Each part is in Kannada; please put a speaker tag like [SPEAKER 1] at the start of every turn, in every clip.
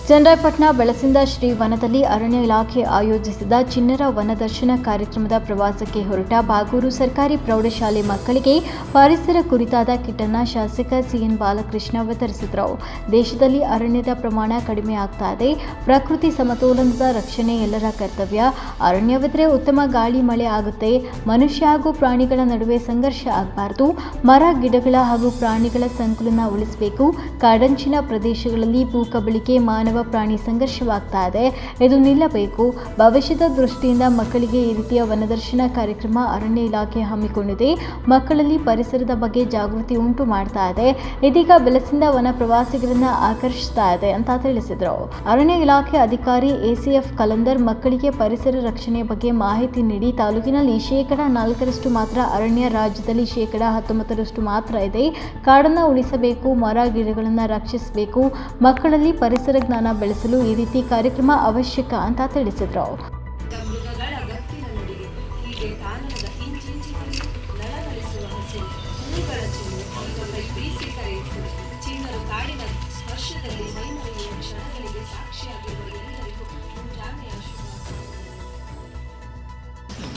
[SPEAKER 1] ಚನ್ನರಾಯಪಟ್ಟಣ ಬೆಳಸಿಂದ ಶ್ರೀ ವನದಲ್ಲಿ ಅರಣ್ಯ ಇಲಾಖೆ ಆಯೋಜಿಸಿದ ಚಿಣ್ಣರ ವನದರ್ಶನ ಕಾರ್ಯಕ್ರಮದ ಪ್ರವಾಸಕ್ಕೆ ಹೊರಟ ಬಾಗೂರು ಸರ್ಕಾರಿ ಪ್ರೌಢಶಾಲೆ ಮಕ್ಕಳಿಗೆ ಪರಿಸರ ಕುರಿತಾದ ಕಿಟ್ಟನ್ನು ಶಾಸಕ ಸಿಎನ್ ಬಾಲಕೃಷ್ಣ ವಿತರಿಸಿದರು. ದೇಶದಲ್ಲಿ ಅರಣ್ಯದ ಪ್ರಮಾಣ ಕಡಿಮೆ ಆಗ್ತಾ ಇದೆ. ಪ್ರಕೃತಿ ಸಮತೋಲನದ ರಕ್ಷಣೆ ಎಲ್ಲರ ಕರ್ತವ್ಯ. ಅರಣ್ಯವಿದ್ದರೆ ಉತ್ತಮ ಗಾಳಿ ಮಳೆ ಆಗುತ್ತೆ. ಮನುಷ್ಯ ಹಾಗೂ ಪ್ರಾಣಿಗಳ ನಡುವೆ ಸಂಘರ್ಷ ಆಗಬಾರದು. ಮರ ಗಿಡಗಳ ಹಾಗೂ ಪ್ರಾಣಿಗಳ ಸಂಕುಲನ ಉಳಿಸಬೇಕು. ಕಾಡಂಚಿನ ಪ್ರದೇಶಗಳಲ್ಲಿ ಭೂಕಬಳಿಕೆ ಮಾನವ ಪ್ರಾಣಿ ಸಂಘರ್ಷವಾಗ್ತಾ ಇದೆ. ಇದು ನಿಲ್ಲಬೇಕು. ಭವಿಷ್ಯದ ದೃಷ್ಟಿಯಿಂದ ಮಕ್ಕಳಿಗೆ ಈ ರೀತಿಯ ವನದರ್ಶನ ಕಾರ್ಯಕ್ರಮ ಅರಣ್ಯ ಇಲಾಖೆ ಹಮ್ಮಿಕೊಂಡಿದೆ. ಮಕ್ಕಳಲ್ಲಿ ಪರಿಸರದ ಬಗ್ಗೆ ಜಾಗೃತಿ ಉಂಟು ಮಾಡ್ತಾ ಇದೆ. ಇದೀಗ ಬೆಳಸಿಂದ ವನ ಪ್ರವಾಸಿಗರನ್ನ ಆಕರ್ಷಿಸ್ತಾ ಇದೆ ಅಂತ ತಿಳಿಸಿದರು. ಅರಣ್ಯ ಇಲಾಖೆ ಅಧಿಕಾರಿ ಎಸಿಎಫ್ ಕಲಂದರ್ ಮಕ್ಕಳಿಗೆ ಪರಿಸರ ರಕ್ಷಣೆಯ ಬಗ್ಗೆ ಮಾಹಿತಿ ನೀಡಿ ತಾಲೂಕಿನಲ್ಲಿ 4% ಮಾತ್ರ ಅರಣ್ಯ, ರಾಜ್ಯದಲ್ಲಿ 19% ಮಾತ್ರ ಇದೆ. ಕಾಡನ್ನು ಉಳಿಸಬೇಕು, ಮರ ಗಿಡಗಳನ್ನು ರಕ್ಷಿಸಬೇಕು. ಮಕ್ಕಳಲ್ಲಿ ಪರಿಸರ ಜ್ಞಾನ ಬೆಳೆಸಲು ಈ ರೀತಿ ಕಾರ್ಯಕ್ರಮ ಅವಶ್ಯಕ ಅಂತ ತಿಳಿಸಿದರು.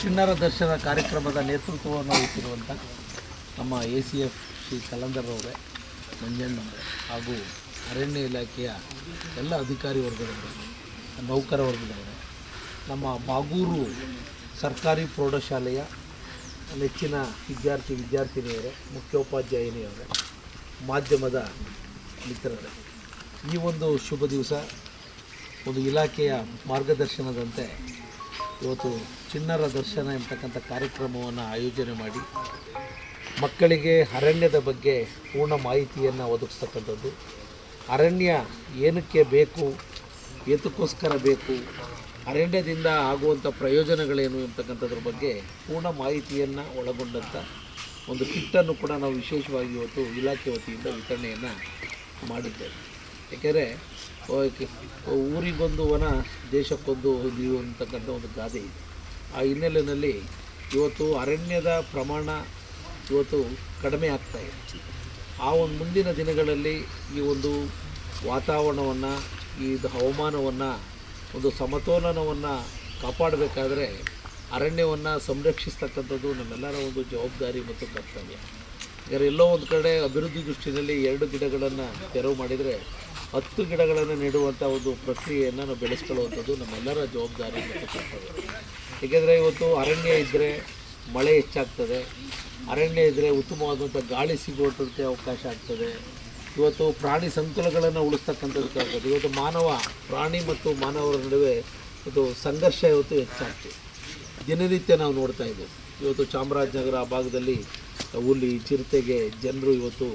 [SPEAKER 2] ಚಿಣ್ಣರ ದರ್ಶನ ಕಾರ್ಯಕ್ರಮದ ನೇತೃತ್ವವನ್ನು ವಹಿಸಿರುವಂಥ ನಮ್ಮ ಎಸಿಎಫ್ ಶ್ರೀ ಕಲಂದರ್ ಅವರೇ, ಮಂಜಣ್ಣವರೇ ಹಾಗೂ ಅರಣ್ಯ ಇಲಾಖೆಯ ಎಲ್ಲ ಅಧಿಕಾರಿ ವರ್ಗದವರು, ನೌಕರ ವರ್ಗದವರು, ನಮ್ಮ ಬಾಗೂರು ಸರ್ಕಾರಿ ಪ್ರೌಢಶಾಲೆಯ ನೆಚ್ಚಿನ ವಿದ್ಯಾರ್ಥಿನಿಯರೇ, ಮುಖ್ಯೋಪಾಧ್ಯಾಯಿನಿಯವರೇ, ಮಾಧ್ಯಮದ ಮಿತ್ರರೇ, ಈ ಒಂದು ಶುಭ ದಿವಸ ಒಂದು ಇಲಾಖೆಯ ಮಾರ್ಗದರ್ಶನದಂತೆ ಇವತ್ತು ಚಿಣ್ಣರ ದರ್ಶನ ಎಂಬತಕ್ಕಂಥ ಕಾರ್ಯಕ್ರಮವನ್ನು ಆಯೋಜನೆ ಮಾಡಿ ಮಕ್ಕಳಿಗೆ ಅರಣ್ಯದ ಬಗ್ಗೆ ಪೂರ್ಣ ಮಾಹಿತಿಯನ್ನು ಒದಗಿಸ್ತಕ್ಕಂಥದ್ದು, ಅರಣ್ಯ ಏನಕ್ಕೆ ಬೇಕು, ಏತಕ್ಕೋಸ್ಕರ ಬೇಕು, ಅರಣ್ಯದಿಂದ ಆಗುವಂಥ ಪ್ರಯೋಜನಗಳೇನು ಎಂಬತಕ್ಕಂಥದ್ರ ಬಗ್ಗೆ ಪೂರ್ಣ ಮಾಹಿತಿಯನ್ನು ಒಳಗೊಂಡಂಥ ಒಂದು ಕಿಟ್ಟನ್ನು ಕೂಡ ನಾವು ವಿಶೇಷವಾಗಿ ಇವತ್ತು ಇಲಾಖೆ ವತಿಯಿಂದ ವಿತರಣೆಯನ್ನು ಮಾಡಿದ್ದೇವೆ. ಏಕೆಂದರೆ ಊರಿಗೊಂದು ವನ ದೇಶಕ್ಕೊಂದು ನೀವು ಅಂತಕ್ಕಂಥ ಒಂದು ಗಾದೆ ಇದೆ. ಆ ಹಿನ್ನೆಲೆಯಲ್ಲಿ ಇವತ್ತು ಅರಣ್ಯದ ಪ್ರಮಾಣ ಇವತ್ತು ಕಡಿಮೆ ಆಗ್ತಾಯಿದೆ. ಆ ಒಂದು ಮುಂದಿನ ದಿನಗಳಲ್ಲಿ ಈ ಒಂದು ವಾತಾವರಣವನ್ನು, ಈ ಹವಾಮಾನವನ್ನು, ಒಂದು ಸಮತೋಲನವನ್ನು ಕಾಪಾಡಬೇಕಾದ್ರೆ ಅರಣ್ಯವನ್ನು ಸಂರಕ್ಷಿಸ್ತಕ್ಕಂಥದ್ದು ನಮ್ಮೆಲ್ಲರ ಒಂದು ಜವಾಬ್ದಾರಿ ಮತ್ತು ಕರ್ತವ್ಯ. ಯಾಕಂದರೆ ಎಲ್ಲೋ ಒಂದು ಕಡೆ ಅಭಿವೃದ್ಧಿ ದೃಷ್ಟಿಯಲ್ಲಿ 2 ಗಿಡಗಳನ್ನು ತೆರವು ಮಾಡಿದರೆ 10 ಗಿಡಗಳನ್ನು ನೆಡುವಂಥ ಒಂದು ಪ್ರಕ್ರಿಯೆಯನ್ನು ನಾವು ಬೆಳೆಸ್ಕೊಳ್ಳುವಂಥದ್ದು ನಮ್ಮೆಲ್ಲರ ಜವಾಬ್ದಾರಿ ಮತ್ತು ಕರ್ತವ್ಯ. ಏಕೆಂದರೆ ಇವತ್ತು ಅರಣ್ಯ ಇದ್ದರೆ ಮಳೆ ಹೆಚ್ಚಾಗ್ತದೆ, ಅರಣ್ಯ ಇದ್ದರೆ ಉತ್ತಮವಾದಂಥ ಗಾಳಿ ಸಿಗುವಂಥದ್ದಕ್ಕೆ ಅವಕಾಶ ಆಗ್ತದೆ. ಇವತ್ತು ಪ್ರಾಣಿ ಸಂಕುಲಗಳನ್ನು ಉಳಿಸ್ತಕ್ಕಂಥದ್ದಕ್ಕಾಗ್ತದೆ. ಇವತ್ತು ಪ್ರಾಣಿ ಮತ್ತು ಮಾನವರ ನಡುವೆ ಇವತ್ತು ಸಂಘರ್ಷ ಇವತ್ತು ಹೆಚ್ಚಾಗ್ತದೆ. ದಿನನಿತ್ಯ ನಾವು ನೋಡ್ತಾ ಇದ್ದೇವೆ. ಇವತ್ತು ಚಾಮರಾಜನಗರ ಭಾಗದಲ್ಲಿ ಹುಲಿ, ಚಿರತೆಗೆ ಜನರು ಇವತ್ತು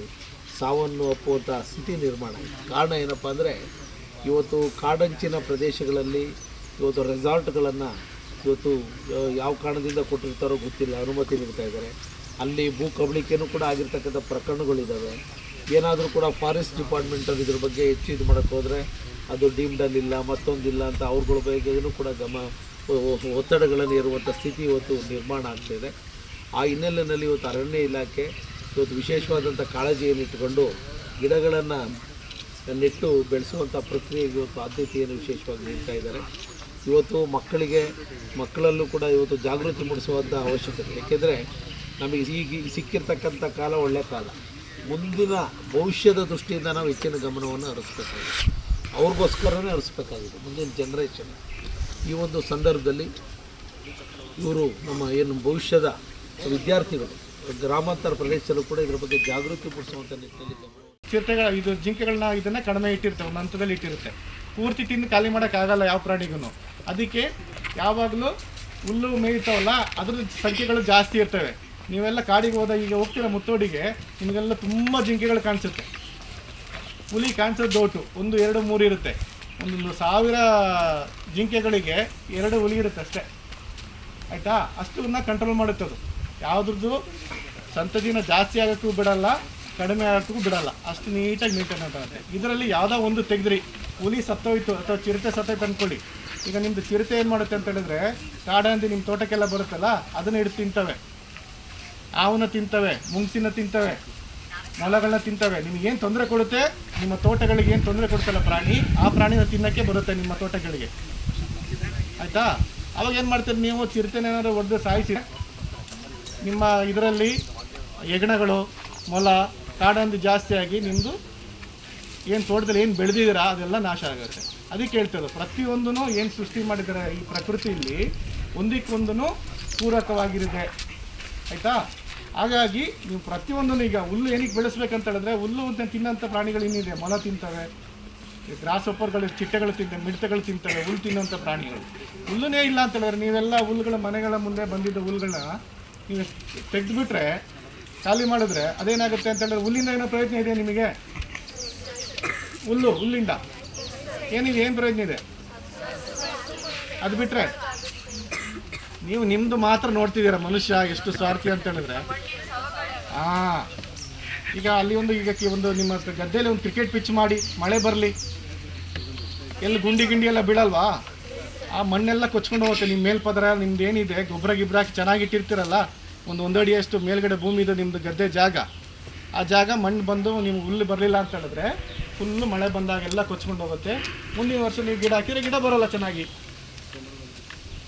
[SPEAKER 2] ಸಾವನ್ನು ಅಪ್ಪುವಂಥ ಸ್ಥಿತಿ ನಿರ್ಮಾಣ ಆಗಿದೆ. ಕಾರಣ ಏನಪ್ಪ ಅಂದರೆ ಇವತ್ತು ಕಾಡಂಚಿನ ಪ್ರದೇಶಗಳಲ್ಲಿ ಇವತ್ತು ರೆಸಾರ್ಟ್ಗಳನ್ನು ಇವತ್ತು ಯಾವ ಕಾರಣದಿಂದ ಕೊಟ್ಟಿರ್ತಾರೋ ಗೊತ್ತಿಲ್ಲ, ಅನುಮತಿ ನೀಡ್ತಾ ಇದ್ದಾರೆ. ಅಲ್ಲಿ ಭೂ ಕಬಳಿಕೆಯೂ ಕೂಡ ಆಗಿರ್ತಕ್ಕಂಥ ಪ್ರಕರಣಗಳಿದ್ದಾವೆ. ಏನಾದರೂ ಕೂಡ ಫಾರೆಸ್ಟ್ ಡಿಪಾರ್ಟ್ಮೆಂಟಲ್ಲಿ ಇದ್ರ ಬಗ್ಗೆ ಹೆಚ್ಚು ಇದು ಮಾಡೋಕ್ಕೆ ಹೋದರೆ ಅದು ಡೀಮ್ಡಲ್ಲಿಲ್ಲ, ಮತ್ತೊಂದಿಲ್ಲ ಅಂತ ಅವ್ರಗಳ ಬಗ್ಗೆಯೂ ಕೂಡ ಒತ್ತಡಗಳಲ್ಲಿ ಇರುವಂಥ ಸ್ಥಿತಿ ಇವತ್ತು ನಿರ್ಮಾಣ ಆಗ್ತಾಯಿದೆ. ಆ ಹಿನ್ನೆಲೆಯಲ್ಲಿ ಇವತ್ತು ಅರಣ್ಯ ಇಲಾಖೆ ಇವತ್ತು ವಿಶೇಷವಾದಂಥ ಕಾಳಜಿಯನ್ನು ಇಟ್ಟುಕೊಂಡು ಗಿಡಗಳನ್ನು ನೆಟ್ಟು ಬೆಳೆಸುವಂಥ ಪ್ರಕ್ರಿಯೆಗೆ ಇವತ್ತು ಆದ್ಯತೆಯನ್ನು ವಿಶೇಷವಾಗಿ ನೀಡ್ತಾ ಇದ್ದಾರೆ. ಇವತ್ತು ಮಕ್ಕಳಲ್ಲೂ ಕೂಡ ಇವತ್ತು ಜಾಗೃತಿ ಮೂಡಿಸುವಂಥ ಅವಶ್ಯಕತೆ. ಏಕೆಂದರೆ ನಮಗೆ ಈಗ ಸಿಕ್ಕಿರ್ತಕ್ಕಂಥ ಕಾಲ ಒಳ್ಳೆಯ ಕಾಲ. ಮುಂದಿನ ಭವಿಷ್ಯದ ದೃಷ್ಟಿಯಿಂದ ನಾವು ಹೆಚ್ಚಿನ ಗಮನವನ್ನು ಹರಿಸ್ಬೇಕಾಗಿದೆ. ಅವ್ರಿಗೋಸ್ಕರನೇ ಹರಿಸ್ಬೇಕಾಗಿದೆ ಮುಂದಿನ ಜನ್ರೇಷನ್. ಈ ಒಂದು ಸಂದರ್ಭದಲ್ಲಿ ಇವರು ನಮ್ಮ ಏನು ಭವಿಷ್ಯದ ವಿದ್ಯಾರ್ಥಿಗಳು ಗ್ರಾಮಾಂತರ ಪ್ರದೇಶದಲ್ಲೂ ಕೂಡ ಇದರ ಬಗ್ಗೆ ಜಾಗೃತಿ ಮೂಡಿಸುವಂಥ ನಿಟ್ಟಿನಲ್ಲಿ
[SPEAKER 3] ಚಿರತೆಗಳ ಜಿಂಕೆಗಳನ್ನ ಇದನ್ನು ಕಡಿಮೆ ಇಟ್ಟಿರ್ತವೆ, ಒಂದು ಹಂತದಲ್ಲಿ ಇಟ್ಟಿರುತ್ತೆ. ಪೂರ್ತಿ ತಿಂದು ಖಾಲಿ ಮಾಡೋಕ್ಕಾಗಲ್ಲ ಯಾವ ಪ್ರಾಣಿಗೂ. ಅದಕ್ಕೆ ಯಾವಾಗಲೂ ಹುಲ್ಲು ಮೇಯ್ತಾವಲ್ಲ ಅದ್ರ ಸಂಖ್ಯೆಗಳು ಜಾಸ್ತಿ ಇರ್ತವೆ. ನೀವೆಲ್ಲ ಕಾಡಿಗೆ ಹೋದಾಗ ಈಗ ಹೋಗ್ತೀರ ಮುತ್ತೋಡಿಗೆ, ನಿಮಗೆಲ್ಲ ತುಂಬ ಜಿಂಕೆಗಳು ಕಾಣಿಸುತ್ತೆ. ಹುಲಿ ಕಾಣಿಸೋದು ಡೌಟು, 1, 2, 3 ಇರುತ್ತೆ. 1000 ಜಿಂಕೆಗಳಿಗೆ 2 ಹುಲಿ ಇರುತ್ತೆ ಅಷ್ಟೇ, ಆಯಿತಾ? ಅಷ್ಟನ್ನ ಕಂಟ್ರೋಲ್ ಮಾಡುತ್ತೆ ಅದು. ಯಾವುದ್ರದ್ದು ಸಂತತಿನ ಜಾಸ್ತಿ ಆಗೋಕ್ಕೂ ಬಿಡಲ್ಲ, ಕಡಿಮೆ ಆಗೋಕ್ಕೂ ಬಿಡಲ್ಲ. ಅಷ್ಟು ನೀಟಾಗಿ ಮೇಂಟೈನ್ ಮಾಡ್ತಾರೆ. ಇದರಲ್ಲಿ ಯಾವುದೋ ಒಂದು ತೆಗೆದ್ರಿ, ಹುಲಿ ಸತ್ತೋಯ್ತು ಅಥವಾ ಚಿರತೆ ಸತ್ತೋಯ್ತು ಅಂದ್ಕೊಳ್ಳಿ. ಈಗ ನಿಮ್ಮದು ಚಿರತೆ ಏನು ಮಾಡುತ್ತೆ ಅಂತ ಹೇಳಿದ್ರೆ, ಕಾಡಂದಿ ನಿಮ್ಮ ತೋಟಕ್ಕೆಲ್ಲ ಬರುತ್ತಲ್ಲ ಅದನ್ನು ಹಿಡಿದು ತಿಂತವೆ, ಹಾವನ್ನ ತಿಂತವೆ, ಮುಂಗ್ಸಿನ ತಿಂತವೆ, ಮೊಲಗಳನ್ನ ತಿಂತವೆ. ನಿಮಗೇನು ತೊಂದರೆ ಕೊಡುತ್ತೆ, ನಿಮ್ಮ ತೋಟಗಳಿಗೆ ಏನು ತೊಂದರೆ ಕೊಡ್ತಲ್ಲ ಪ್ರಾಣಿ, ಆ ಪ್ರಾಣಿನ ತಿನ್ನೋಕ್ಕೆ ಬರುತ್ತೆ ನಿಮ್ಮ ತೋಟಗಳಿಗೆ. ಆಯಿತಾ? ಅವಾಗ ಏನು ಮಾಡ್ತೀರಿ ನೀವು, ಚಿರತೆನೇನಾದ್ರು ಒಡೆದು ಸಾಯಿಸಿ ನಿಮ್ಮ ಇದರಲ್ಲಿ ಹೆಗ್ಣಗಳು, ಮೊಲ, ಕಾಡಂದು ಜಾಸ್ತಿಯಾಗಿ ನಿಮ್ಮದು ಏನು ತೋಟದಲ್ಲಿ ಏನು ಬೆಳೆದಿದ್ದೀರಾ ಅದೆಲ್ಲ ನಾಶ ಆಗುತ್ತೆ. ಅದಕ್ಕೆ ಹೇಳ್ತಿರೋದು, ಪ್ರತಿಯೊಂದೂ ಏನು ಸೃಷ್ಟಿ ಮಾಡಿದ್ದಾರೆ ಈ ಪ್ರಕೃತಿಯಲ್ಲಿ ಒಂದಕ್ಕೊಂದೂ ಪೂರಕವಾಗಿರುತ್ತೆ. ಆಯಿತಾ? ಹಾಗಾಗಿ ನೀವು ಪ್ರತಿಯೊಂದೂ, ಈಗ ಹುಲ್ಲು ಏನಕ್ಕೆ ಬೆಳೆಸ್ಬೇಕಂತ ಹೇಳಿದ್ರೆ, ಹುಲ್ಲು ತಿನ್ನೋಂಥ ಪ್ರಾಣಿಗಳು ಏನಿದೆ, ಮೊಲ ತಿಂತವೆ, ಗ್ರಾಸ್ ಒಪ್ಪರ್ಗಳು, ಚಿಟ್ಟೆಗಳು ತಿಂತವೆ, ಮಿಡತೆಗಳು ತಿಂತವೆ, ಹುಲ್ಲು ತಿನ್ನೋಂಥ ಪ್ರಾಣಿಗಳು. ಹುಲ್ಲುನೇ ಇಲ್ಲ ಅಂತ ಹೇಳಿದ್ರೆ, ನೀವೆಲ್ಲ ಹುಲ್ಲುಗಳ ಮನೆಗಳ ಮುಂದೆ ಬಂದಿದ್ದ ಹುಲ್ಲುಗಳನ್ನ ನೀವು ತೆಗೆದುಬಿಟ್ರೆ, ಖಾಲಿ ಮಾಡಿದ್ರೆ ಅದೇನಾಗುತ್ತೆ ಅಂತ ಹೇಳಿದ್ರೆ, ಹುಲ್ಲಿಂದ ಏನೋ ಪ್ರಯೋಜನ ಇದೆ ನಿಮಗೆ? ಹುಲ್ಲಿಂದ ಏನು ಪ್ರಯೋಜನ ಇದೆ? ಅದು ಬಿಟ್ಟರೆ ನೀವು ನಿಮ್ಮದು ಮಾತ್ರ ನೋಡ್ತಿದ್ದೀರ. ಮನುಷ್ಯ ಎಷ್ಟು ಸ್ವಾರ್ಥಿ ಅಂತ ಹೇಳಿದ್ರೆ, ಈಗ ಅಲ್ಲಿ ಒಂದು ನಿಮ್ಮ ಗದ್ದೆಯಲ್ಲಿ ಒಂದು ಕ್ರಿಕೆಟ್ ಪಿಚ್ ಮಾಡಿ, ಮಳೆ ಬರಲಿ, ಎಲ್ಲಿ ಗುಂಡಿ ಎಲ್ಲ ಬೀಳಲ್ವಾ? ಆ ಮಣ್ಣೆಲ್ಲ ಕೊಚ್ಕೊಂಡು ಹೋಗುತ್ತೆ. ನಿಮ್ಮ ಮೇಲ್ಪದರ ನಿಮ್ದು ಏನಿದೆ, ಗೊಬ್ಬರ ಹಾಕಿ ಚೆನ್ನಾಗಿಟ್ಟಿರ್ತೀರಲ್ಲ, ಒಂದು ಅಡಿಯಷ್ಟು ಮೇಲ್ಗಡೆ ಭೂಮಿ ಇದೆ ನಿಮ್ಮದು ಗದ್ದೆ ಜಾಗ, ಆ ಜಾಗ ಮಣ್ಣು ಬಂದು ನಿಮ್ಗೆ ಹುಲ್ಲು ಬರಲಿಲ್ಲ ಅಂತ ಹೇಳಿದ್ರೆ, ಫುಲ್ಲು ಮಳೆ ಬಂದಾಗೆಲ್ಲ ಕೊಚ್ಕೊಂಡು ಹೋಗುತ್ತೆ. ಮುಂದಿನ ವರ್ಷ ನೀವು ಗಿಡ ಹಾಕಿದ್ರೆ ಗಿಡ ಬರೋಲ್ಲ ಚೆನ್ನಾಗಿ.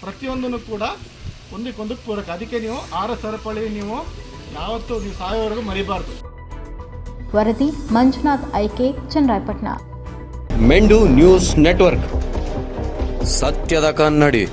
[SPEAKER 3] ಪ್ರತಿಯೊಂದನ್ನು ಕೂಡ ಒಂದಕ್ಕೊಂದಕ್ಕೆ ಪೂರಕ. ಅದಕ್ಕೆ ನೀವು ಆಹಾರ ಸರಪಳಿ ನೀವು ಯಾವತ್ತೂ ನೀವು ಸಾಯೋವರೆಗೂ ಮರಿಬಾರ್ದು.
[SPEAKER 1] ವರದಿ ಮಂಜುನಾಥ್ ಐಕೆ, ಚನ್ನರಾಯಪಟ್ಟಣ.
[SPEAKER 4] ಮೆಂಡು ನ್ಯೂಸ್ ನೆಟ್ವರ್ಕ್, ಸತ್ಯದ ಕನ್ನಡಿ.